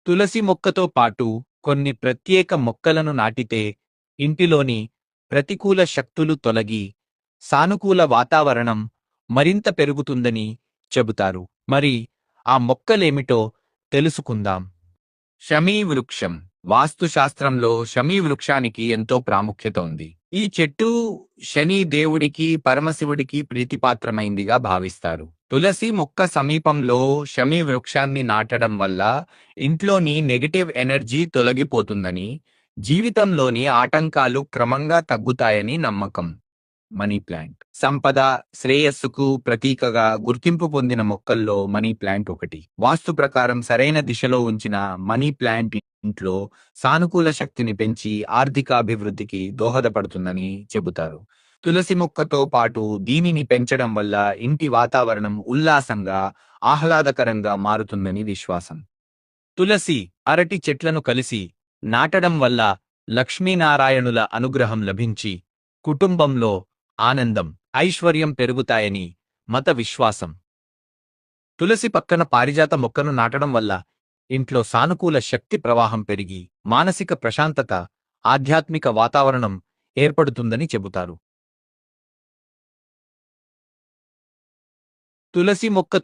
తులసి మొక్కతో పాటు కొన్ని ప్రత్యేక మొక్కలను నాటితే ఇంటిలోని ప్రతికూల శక్తులు తొలగి సానుకూల వాతావరణం మరింత పెరుగుతుందని చెబుతారు. మరి ఆ మొక్కలేమిటో తెలుసుకుందాం. షమీ వృక్షం. వాస్తుశాస్త్రంలో షమీ వృక్షానికి ఎంతో ప్రాముఖ్యత ఉంది. ఈ చెట్టు శని దేవుడికి, పరమశివుడికి ప్రీతిపాత్రమైందిగా భావిస్తారు. తులసి మొక్క సమీపంలో షమీ వృక్షాన్ని నాటడం వల్ల ఇంట్లోని నెగటివ్ ఎనర్జీ తొలగిపోతుందని, జీవితంలోని ఆటంకాలు క్రమంగా తగ్గుతాయని నమ్మకం. మనీ ప్లాంట్ సంపద, శ్రేయస్సుకు ప్రతీకగా గుర్తింపు పొందిన మొక్కల్లో మనీ ప్లాంట్ ఒకటి. వాస్తు ప్రకారం సరైన దిశలో ఉంచిన మనీ ప్లాంట్ ఇంట్లో సానుకూల శక్తిని పెంచి ఆర్థికాభివృద్ధికి దోహదపడుతుందని చెబుతారు. తులసి మొక్కతో పాటు దీనిని పెంచడం వల్ల ఇంటి వాతావరణం ఉల్లాసంగా, ఆహ్లాదకరంగా మారుతుందని విశ్వాసం. తులసి, అరటి చెట్లను కలిసి నాటడం వల్ల లక్ష్మీనారాయణుల అనుగ్రహం లభించి కుటుంబంలో ఆనందం, ఐశ్వర్యం పెరుగుతాయని మత విశ్వాసం. తులసి పక్కన పారిజాత మొక్కను నాటడం వల్ల ఇంట్లో సానుకూల శక్తి ప్రవాహం పెరిగి మానసిక ప్రశాంతత, ఆధ్యాత్మిక వాతావరణం ఏర్పడుతుందని చెబుతారు. తులసి మొక్క